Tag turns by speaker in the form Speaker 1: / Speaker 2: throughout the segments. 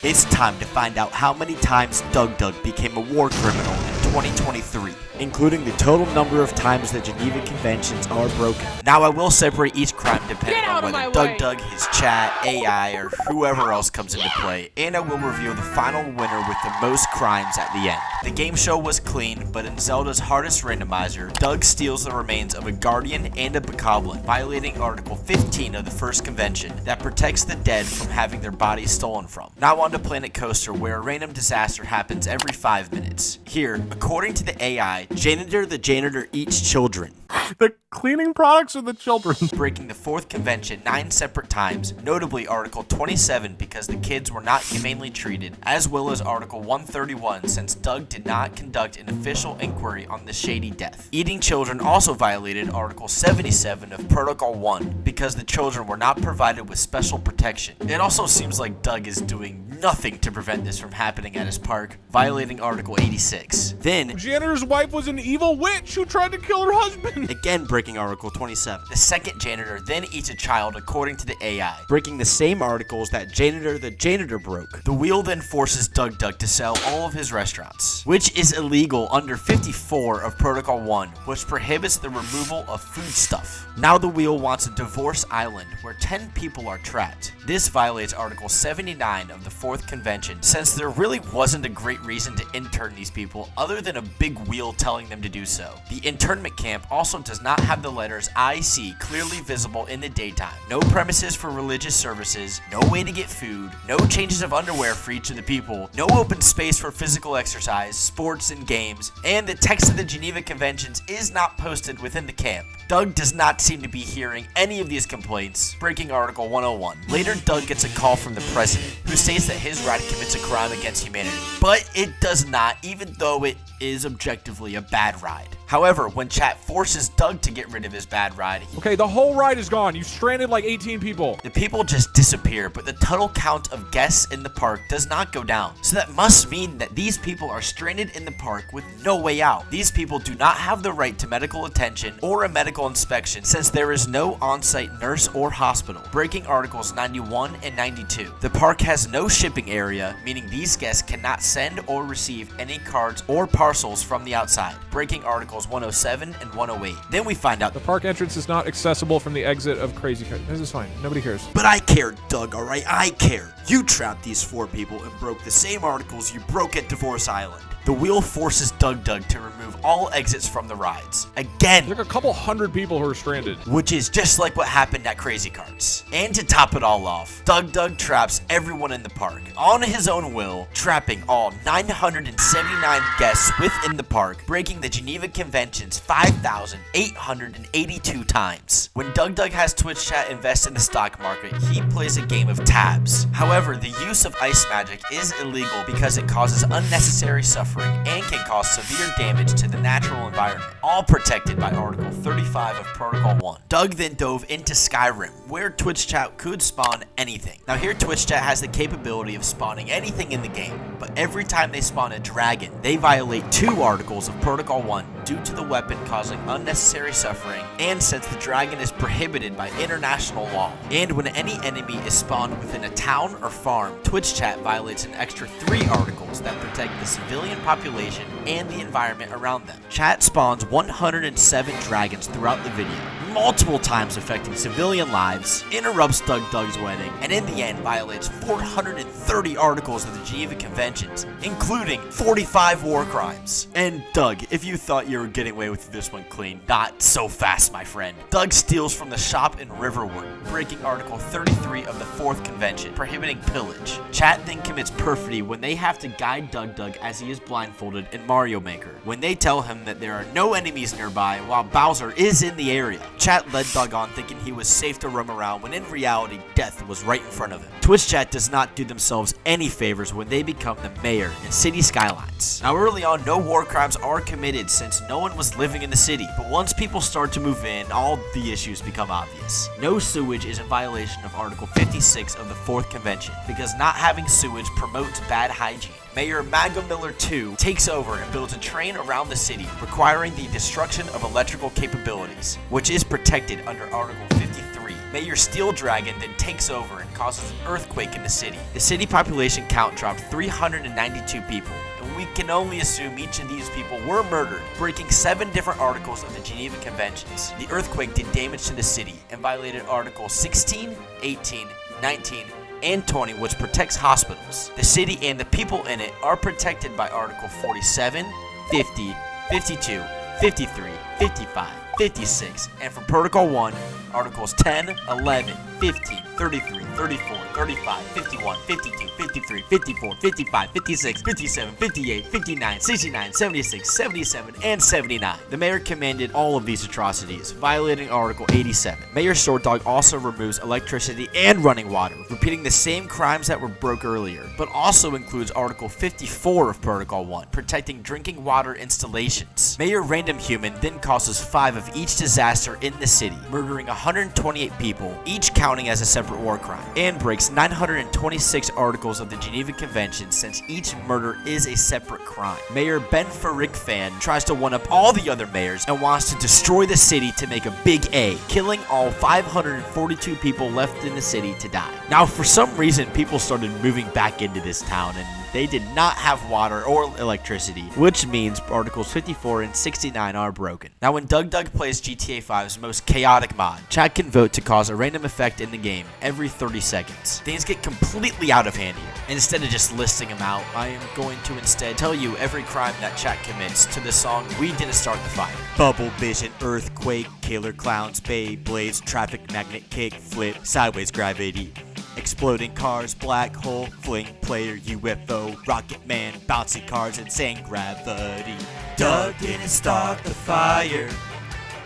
Speaker 1: It's time to find out how many times DougDoug became a war criminal in 2023, including the total number of times that Geneva Conventions are broken. Now, I will separate each crime depending on whether DougDoug, his chat, AI, or whoever else comes into play, and I will reveal the final winner with the most crimes at the end. The game show was clean, but in Zelda's hardest randomizer, Doug steals the remains of a guardian and a bokoblin, violating Article 15 of the first convention that protects the dead from having their bodies stolen from. Now on to Planet Coaster, where a random disaster happens every 5 minutes. Here, according to the AI, Janitor the Janitor eats children.
Speaker 2: The cleaning products or the children?
Speaker 1: Breaking the fourth convention 9 separate times, notably Article 27 because the kids were not humanely treated, as well as Article 131 since Doug did not conduct an official inquiry on the shady death. Eating children also violated Article 77 of Protocol 1 because the children were not provided with special protection. It also seems like Doug is doing nothing to prevent this from happening at his park, violating Article 86. Then,
Speaker 2: Janitor's wife was an evil witch who tried to kill her husband.
Speaker 1: Again breaking Article 27. The second janitor then eats a child according to the AI, breaking the same articles that Janitor the Janitor broke. The wheel then forces DougDoug to sell all of his restaurants, which is illegal under 54 of Protocol 1, which prohibits the removal of foodstuff. Now the wheel wants a divorce island where 10 people are trapped. This violates Article 79 of the 4th Convention, since there really wasn't a great reason to intern these people other than a big wheel telling them to do so. The internment camp also does not have the letters IC clearly visible in the daytime. No premises for religious services, no way to get food, no changes of underwear for each of the people, no open space for physical exercise, sports, and games, and the text of the Geneva Conventions is not posted within the camp. Doug does not seem to be hearing any of these complaints, breaking Article 101. Later, Doug gets a call from the president, who states that his ride commits a crime against humanity. But it does not, even though it is objectively a bad ride. However, when chat forces Doug to get rid of his bad ride,
Speaker 2: Okay, the whole ride is gone. You stranded like 18 people.
Speaker 1: the people just disappear, but the total count of guests in the park does not go down. So that must mean that these people are stranded in the park with no way out. These people do not have the right to medical attention or a medical inspection since there is no on-site nurse or hospital, breaking Articles 91 and 92. The park has no shipping area, meaning these guests cannot send or receive any cards or parcels from the outside, breaking Articles 107 and 108. Then we find out
Speaker 2: The park entrance is not accessible from the exit of Crazy Cart. This is fine. Nobody cares.
Speaker 1: But I cared, Doug, alright? I cared. You trapped these 4 people and broke the same articles you broke at Divorce Island. The wheel forces DougDoug to remove all exits from the rides. Again,
Speaker 2: There's like a couple hundred people who are stranded.
Speaker 1: which is just like what happened at Crazy Karts. And to top it all off, DougDoug traps everyone in the park on his own will, trapping all 979 guests within the park, breaking the Geneva Conventions 5,882 times. When DougDoug has Twitch chat invest in the stock market, he plays a game of tabs. However, the use of ice magic is illegal because it causes unnecessary suffering and can cause severe damage to the natural environment, all protected by Article 35 of Protocol 1. Doug then dove into Skyrim, where Twitch chat could spawn anything. Now here Twitch chat has the capability of spawning anything in the game, but every time they spawn a dragon, they violate 2 articles of Protocol 1 due to the weapon causing unnecessary suffering, and since the dragon is prohibited by international law. And when any enemy is spawned within a town or farm, Twitch chat violates an extra 3 articles that protect the civilian population and the environment around them. Chat spawns 107 dragons throughout the video, multiple times affecting civilian lives, interrupts DougDoug's wedding, and in the end violates 430 articles of the Geneva Conventions, including 45 war crimes. And Doug, if you thought you were getting away with this one clean, not so fast, my friend. Doug steals from the shop in Riverwood, breaking Article 33 of the 4th Convention, prohibiting pillage. Chat then commits perfidy when they have to guide DougDoug as he is blindfolded in Mario Maker, when they tell him that there are no enemies nearby while Bowser is in the area. Chat led Doug on thinking he was safe to roam around when in reality death was right in front of him. Twitch chat does not do themselves any favors when they become the mayor in City Skylines. Now early on, no war crimes are committed since no one was living in the city, but once people start to move in, all the issues become obvious. No sewage is in violation of Article 56 of the 4th Convention because not having sewage promotes bad hygiene. Mayor Maga Miller II takes over and builds a train around the city, requiring the destruction of electrical capabilities, which is protected under Article 53. Mayor Steel Dragon then takes over and causes an earthquake in the city. The city population count dropped 392 people, and we can only assume each of these people were murdered, breaking 7 different articles of the Geneva Conventions. The earthquake did damage to the city and violated Articles 16, 18, 19, and 20, which protects hospitals. The city and the people in it are protected by Article 47, 50, 52, 53, 55, 56, and for Protocol 1, Articles 10, 11, 15, 33, 34, 35, 51, 52, 53, 54, 55, 56, 57, 58, 59, 69, 76, 77, and 79. The mayor commanded all of these atrocities, violating Article 87. Mayor Sword Dog also removes electricity and running water, repeating the same crimes that were broke earlier, but also includes Article 54 of Protocol 1, protecting drinking water installations. Mayor Random Human then causes 5 of each disaster in the city, murdering 128 people, each counting as a separate war crime, and breaks 926 articles of the Geneva Convention since each murder is a separate crime. Mayor Ben Farikfan tries to one-up all the other mayors and wants to destroy the city to make a big A, killing all 542 people left in the city to die. Now, for some reason, people started moving back into this town, and they did not have water or electricity, which means Articles 54 and 69 are broken. Now, when DougDoug plays GTA 5's most chaotic mod, chat can vote to cause a random effect in the game every 30 seconds. Things get completely out of hand here. Instead of just listing them out, I am going to instead tell you every crime that chat commits to the song We Didn't Start the Fire. Bubble vision, earthquake, killer clowns, Beyblades, traffic magnet, kick, flip, sideways gravity, exploding cars, black hole, fling player, UFO, rocket man, bouncy cars, insane gravity. Doug didn't start the fire.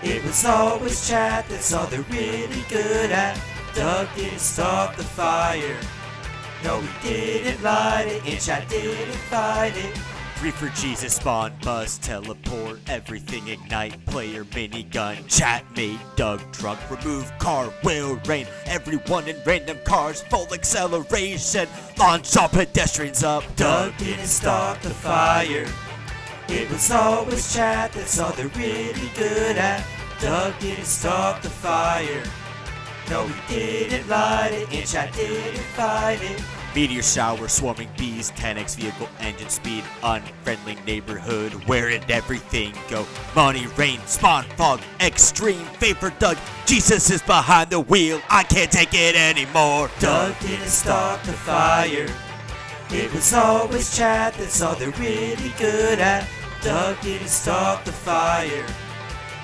Speaker 1: It was always chat, that's all they're really good at. Doug didn't start the fire. No, he didn't light it, and chat didn't fight it. 3 for Jesus, spawn, bus, teleport, everything ignite, player, minigun, chat made, Doug truck, remove car, will rain, everyone in random cars, full acceleration, launch all pedestrians up. Doug didn't start the fire. It was always chat, that's all they're really good at. Doug didn't start the fire. No, he didn't light it, and chat didn't fight it. Meteor shower, swarming bees, 10x vehicle engine speed, unfriendly neighborhood, where did everything go? Money, rain, spawn, fog, extreme favor, Doug. Jesus is behind the wheel, I can't take it anymore. Doug didn't start the fire. It was always chat, that's all they're really good at. Doug didn't start the fire.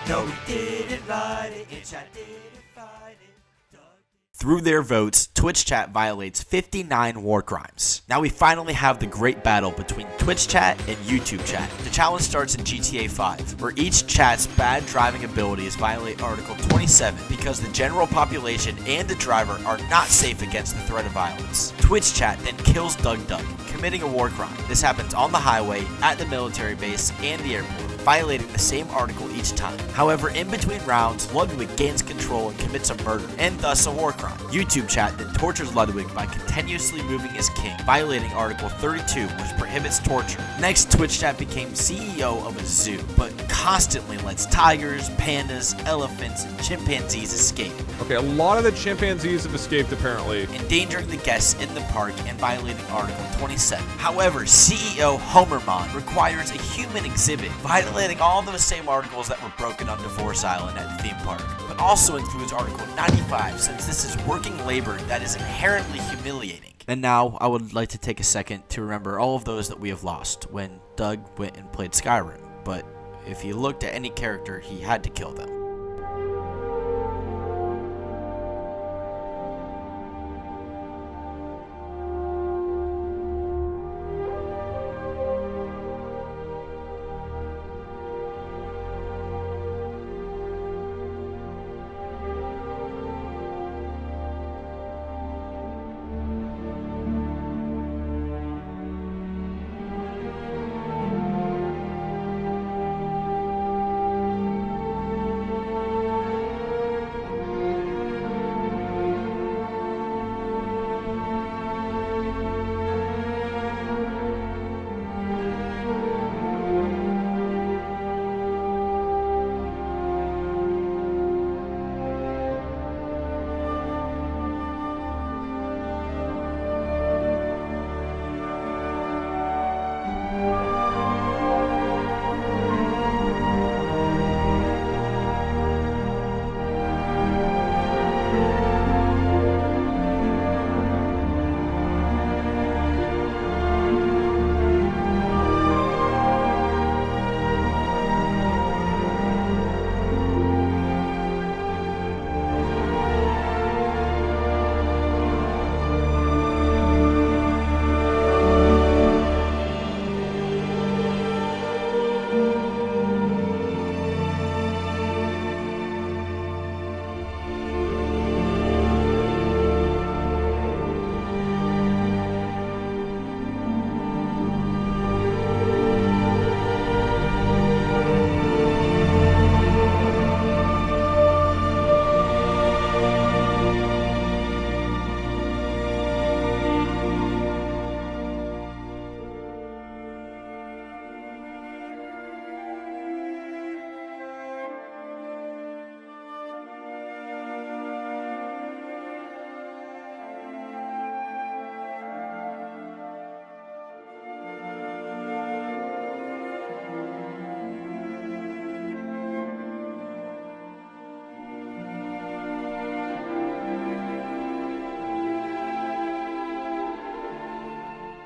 Speaker 1: No, he didn't light it, and chat didn't fight it. Through their votes, Twitch chat violates 59 war crimes. Now we finally have the great battle between Twitch chat and YouTube chat. The challenge starts in GTA 5, where each chat's bad driving abilities violate Article 27 because the general population and the driver are not safe against the threat of violence. Twitch chat then kills DougDoug, committing a war crime. This happens on the highway, at the military base, and the airport, violating the same article each time. However, in between rounds, Ludwig gains control and commits a murder, and thus a war crime. YouTube chat then tortures Ludwig by continuously moving his king, violating Article 32, which prohibits torture. Next, Twitch chat became CEO of a zoo, but constantly lets tigers, pandas, elephants, and chimpanzees escape.
Speaker 2: Okay, a lot of the chimpanzees have escaped apparently,
Speaker 1: endangering the guests in the park and violating Article 27. However, CEO Homermon requires a human exhibit, violating all those same articles that were broken on Divorce Island at the theme park, but also includes Article 95 since this is working labor that is inherently humiliating. And now, I would like to take a second to remember all of those that we have lost when Doug went and played Skyrim, but if he looked at any character, he had to kill them.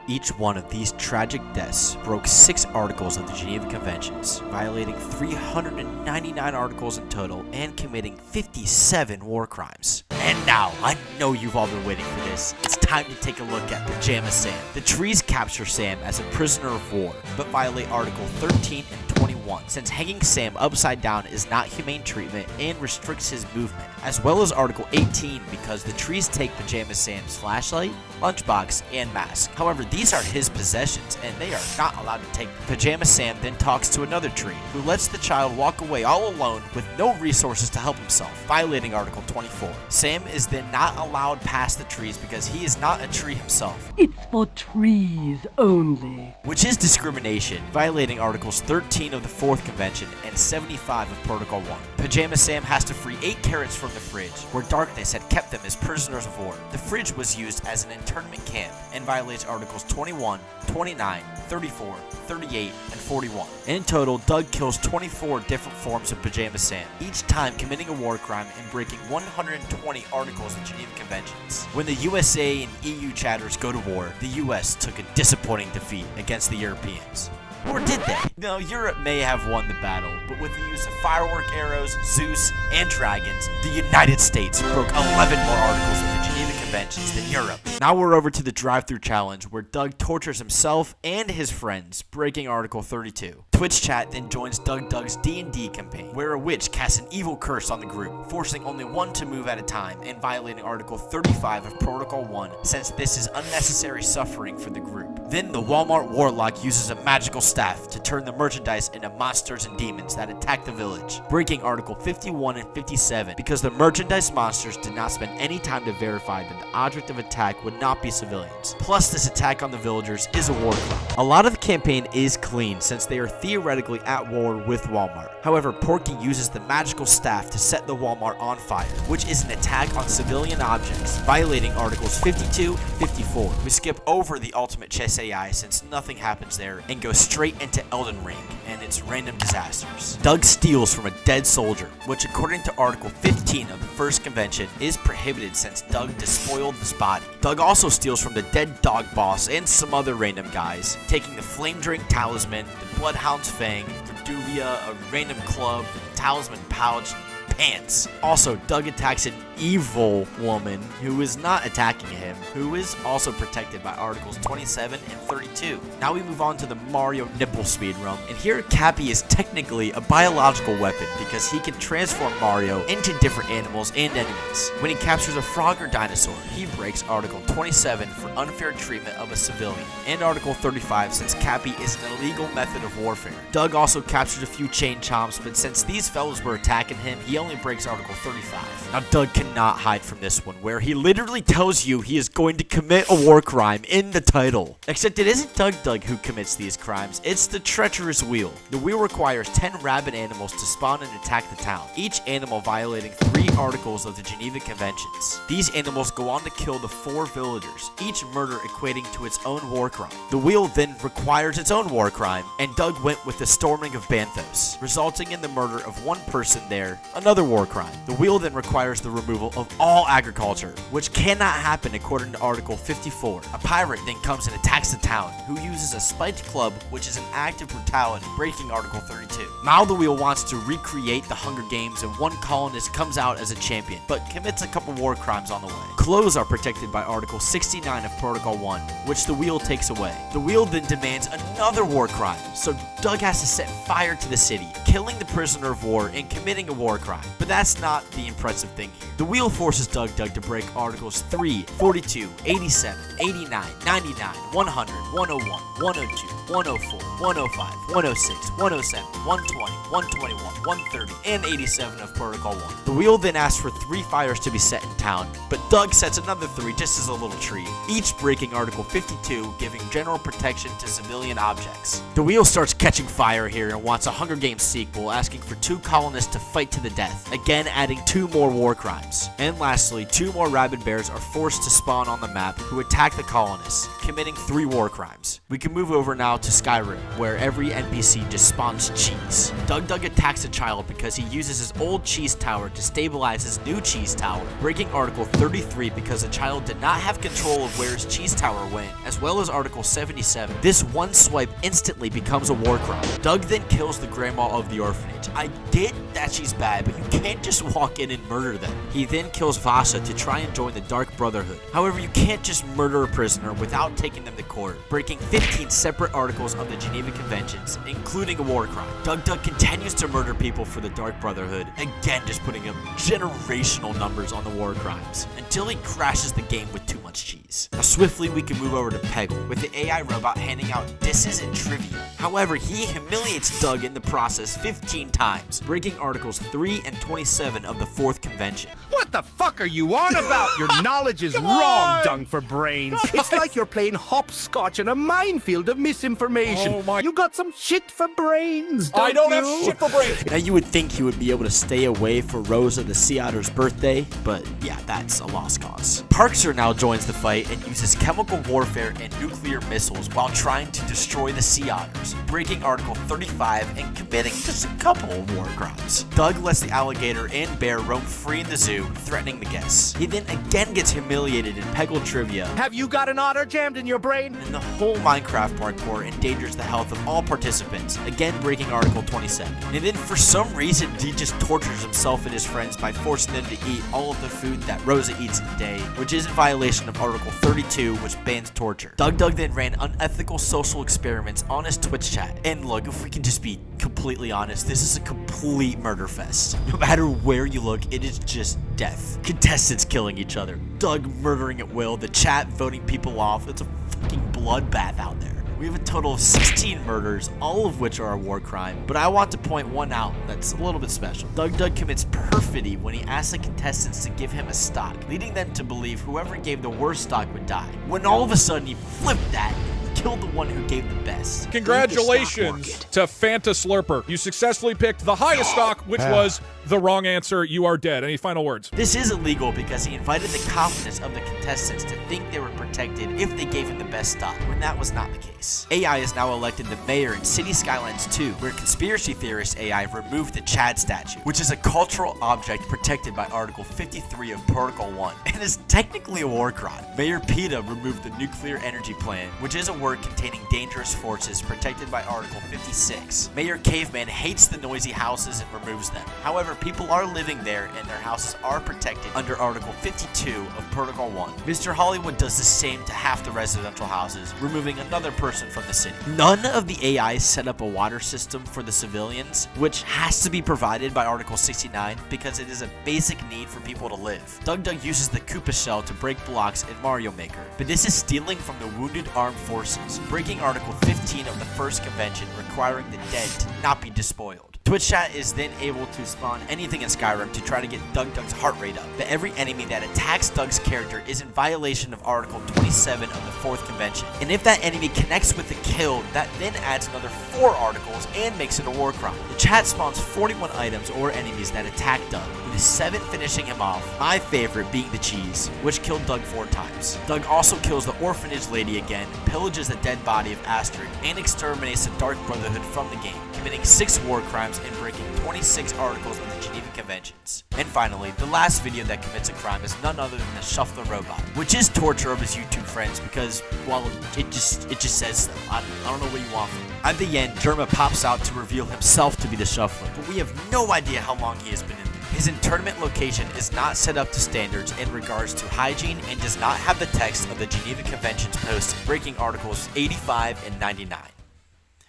Speaker 1: Each one of these tragic deaths broke 6 articles of the Geneva Conventions, violating 399 articles in total and committing 57 war crimes. And now, I know you've all been waiting for this. It's time to take a look at Pajama Sam. The trees capture Sam as a prisoner of war, but violate Article 13 and 21, since hanging Sam upside down is not humane treatment and restricts his movement, as well as Article 18 because the trees take Pajama Sam's flashlight, lunchbox, and mask. However, these are his possessions, and they are not allowed to take them. Pajama Sam then talks to another tree, who lets the child walk away all alone with no resources to help himself, violating Article 24. Sam is then not allowed past the trees because he is not a tree himself.
Speaker 3: It's for trees only.
Speaker 1: Which is discrimination, violating Articles 13 of the 4th Convention and 75 of Protocol 1. Pajama Sam has to free 8 carrots from the fridge, where darkness had kept them as prisoners of war. The fridge was used as an internment camp and violates Articles 21, 29, 34, 38, and 41. In total, Doug kills 24 different forms of Pajama Sam, each time committing a war crime and breaking 120 articles of Geneva Conventions. When the USA and EU chatters go to war, the US took a disappointing defeat against the Europeans. Or did they? No, Europe may have won the battle, but with the use of firework arrows, Zeus, and dragons, the United States broke 11 more articles of the Geneva Conventions than Europe. Now we're over to the drive-thru challenge, where Doug tortures himself and his friends, breaking Article 32. Twitch chat then joins DougDoug's D&D campaign, where a witch casts an evil curse on the group, forcing only one to move at a time and violating Article 35 of Protocol 1, since this is unnecessary suffering for the group. Then the Walmart warlock uses a magical staff to turn the merchandise into monsters and demons that attack the village, breaking Article 51 and 57 because the merchandise monsters did not spend any time to verify that the object of attack would not be civilians. Plus, this attack on the villagers is a war crime. A lot of the campaign is clean since they are theoretically at war with Walmart. However, Porky uses the magical staff to set the Walmart on fire, which is an attack on civilian objects, violating Articles 52 and 54. We skip over the ultimate chess AI since nothing happens there and go straight into Elden Ring and its random disasters. Doug steals from a dead soldier, which according to Article 15 of the first convention is prohibited since Doug despoiled this body. Doug also steals from the dead dog boss and some other random guys, taking the flame drink talisman, the bloodhound's fang, Verduvia, a random club, the talisman pouch, pants. Also, Doug attacks an evil woman who is not attacking him, who is also protected by Articles 27 and 32. Now we move on to the Mario nipple speedrun, and here Cappy is technically a biological weapon because he can transform Mario into different animals and enemies. When he captures a frog or dinosaur, he breaks Article 27 for unfair treatment of a civilian, and Article 35 since Cappy is an illegal method of warfare. Doug also captures a few chain chomps, but since these fellows were attacking him, he only breaks Article 35. Now Doug cannot hide from this one, where he literally tells you he is going to commit a war crime in the title. Except it isn't DougDoug who commits these crimes, it's the treacherous wheel. The wheel requires 10 rabid animals to spawn and attack the town, each animal violating 3 articles of the Geneva Conventions. These animals go on to kill the 4 villagers, each murder equating to its own war crime. The wheel then requires its own war crime, and Doug went with the storming of Banthos, resulting in the murder of 1 person there, another war crime. The wheel then requires the removal of all agriculture, which cannot happen according to Article 54. A pirate then comes and attacks the town, who uses a spiked club, which is an act of brutality, breaking Article 32. Now the wheel wants to recreate the Hunger Games, and one colonist comes out as a champion, but commits a couple war crimes on the way. Clothes are protected by Article 69 of Protocol 1, which the wheel takes away. The wheel then demands another war crime, so Doug has to set fire to the city, killing the prisoner of war and committing a war crime. But that's not the impressive thing here. The wheel forces DougDoug to break Articles 3, 42, 87, 89, 99, 100, 101, 102, 104, 105, 106, 107, 120, 121, 130, and 87 of Protocol 1. The wheel then asks for 3 fires to be set in town, but Doug sets another 3 just as a little treat, each breaking Article 52, giving general protection to civilian objects. The wheel starts catching fire here and wants a Hunger Games sequel, asking for 2 colonists to fight to the death, again adding 2 more war crimes. And lastly, 2 more rabid bears are forced to spawn on the map who attack the colonists, committing 3 war crimes. We can move over now to Skyrim, where every NPC just spawns cheese. DougDoug attacks a child because he uses his old cheese tower to stabilize his new cheese tower, breaking Article 33 because the child did not have control of where his cheese tower went, as well as Article 77. This one swipe instantly becomes a war crime. Doug then kills the grandma of the orphanage. I get that she's bad, but you can't just walk in and murder them. He then kills Vasha to try and join the Dark Brotherhood. However, you can't just murder a prisoner without taking them to court, breaking 15 separate articles of the Geneva Conventions, including a war crime. DougDoug continues to murder people for the Dark Brotherhood, again just putting up generational numbers on the war crimes, until he crashes the game with too much cheese. Now swiftly we can move over to Peggle, with the AI robot handing out disses and trivia. However, he humiliates Doug in the process 15 times, breaking Articles 3 and 27 of the 4th Convention.
Speaker 4: What the fuck are you on about? Your knowledge is wrong, dung for brains. It's like you're playing hopscotch in a minefield of misinformation.
Speaker 2: Oh my-
Speaker 4: You got some shit for brains,
Speaker 2: I
Speaker 4: don't
Speaker 2: don't
Speaker 4: you?
Speaker 2: have shit for brains.
Speaker 1: Now you would think he would be able to stay away for Rosa the Sea Otter's birthday, but yeah, that's a lost cause. Parkser now joins the fight and uses chemical warfare and nuclear missiles while trying to destroy the Sea Otters, breaking Article 35 and committing just a couple of war crimes. Doug lets the alligator and bear roam free in the zoo, threatening the guests. He then again gets humiliated in Peggle trivia,
Speaker 4: Have you got an otter jammed in your brain?
Speaker 1: and the whole Minecraft parkour endangers the health of all participants, again breaking Article 27. And then for some reason, he just tortures himself and his friends by forcing them to eat all of the food that Rosa eats in a day, which is in violation of Article 32, which bans torture. DougDoug then ran unethical social experiments on his Twitch chat. And look, if we can just be completely honest, this is a complete murder fest. No matter where you look, it is just death. Contestants killing each other, Doug murdering at will, the chat voting people off. It's a fucking bloodbath out there. We have a total of 16 murders, all of which are a war crime, but I want to point one out that's a little bit special. DougDoug commits perfidy when he asks the contestants to give him a stock, leading them to believe whoever gave the worst stock would die, when all of a sudden he flipped that and killed the one who gave the best.
Speaker 2: Congratulations to Fanta Slurper. You successfully picked the highest stock, which was the wrong answer. You are dead. Any final words?
Speaker 1: This is illegal because he invited the confidence of the contestants to think they were protected if they gave him the best stock, when that was not the case. AI is now elected the mayor in City Skylines 2, where conspiracy theorist AI removed the Chad statue, which is a cultural object protected by Article 53 of Protocol 1, and is technically a war crime. Mayor PETA removed the nuclear energy plan, which is a word containing dangerous forces protected by Article 56. Mayor Caveman hates the noisy houses and removes them. However, people are living there and their houses are protected under Article 52 of Protocol 1. Mr. Hollywood does the same to half the residential houses, removing another person from the city. None of the AIs set up a water system for the civilians, which has to be provided by Article 69 because it is a basic need for people to live. DougDoug uses the Koopa shell to break blocks in Mario Maker, but this is stealing from the wounded armed forces, breaking Article 15 of the first convention requiring the dead to not be despoiled. Twitch chat is then able to spawn anything in Skyrim to try to get DougDoug's heart rate up, but every enemy that attacks Doug's character is in violation of Article 27 of the 4th Convention. And if that enemy connects with the kill, that then adds another 4 articles and makes it a war crime. The chat spawns 41 items or enemies that attack Doug, with 7 finishing him off, my favorite being the cheese, which killed Doug 4 times. Doug also kills the orphanage lady again, pillages the dead body of Astrid, and exterminates the Dark Brotherhood from the game, committing 6 war crimes and breaking 26 articles of the Geneva Conventions. And finally, the last video that commits a crime is none other than the Shuffler Robot, which is torture of his YouTube friends because, well, it just says so. I don't know what you want from him. At the end, Derma pops out to reveal himself to be the Shuffler, but we have no idea how long he has been in there. His internment location is not set up to standards in regards to hygiene and does not have the text of the Geneva Conventions posted, breaking Articles 85 and 99.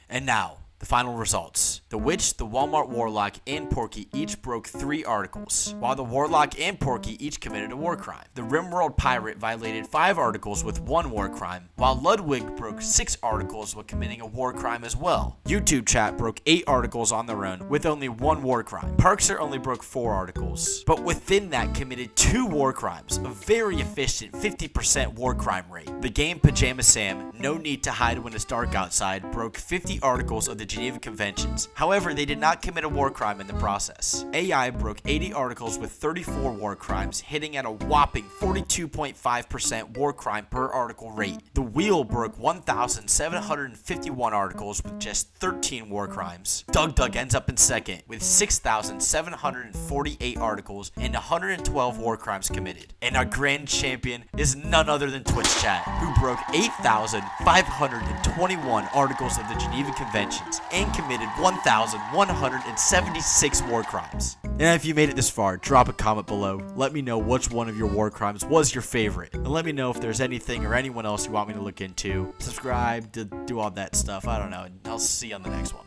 Speaker 1: And now, the final results. The Witch, the Walmart Warlock, and Porky each broke 3 articles, while the Warlock and Porky each committed a war crime. The Rimworld Pirate violated 5 articles with 1 war crime, while Ludwig broke 6 articles while committing a war crime as well. YouTube chat broke 8 articles on their own with only 1 war crime. Parkser only broke 4 articles, but within that committed 2 war crimes, a very efficient 50% war crime rate. The game Pajama Sam, No Need to Hide When It's Dark Outside, broke 50 articles of the Geneva Conventions. However, they did not commit a war crime in the process. AI broke 80 articles with 34 war crimes, hitting at a whopping 42.5% war crime per article rate. The Wheel broke 1,751 articles with just 13 war crimes. DougDoug ends up in second with 6,748 articles and 112 war crimes committed. And our grand champion is none other than Twitch Chat, who broke 8,521 articles of the Geneva Conventions and committed 1,176 war crimes. And if you made it this far, drop a comment below. Let me know which one of your war crimes was your favorite. And let me know if there's anything or anyone else you want me to look into. Subscribe, to do all that stuff. I don't know. I'll see you on the next one.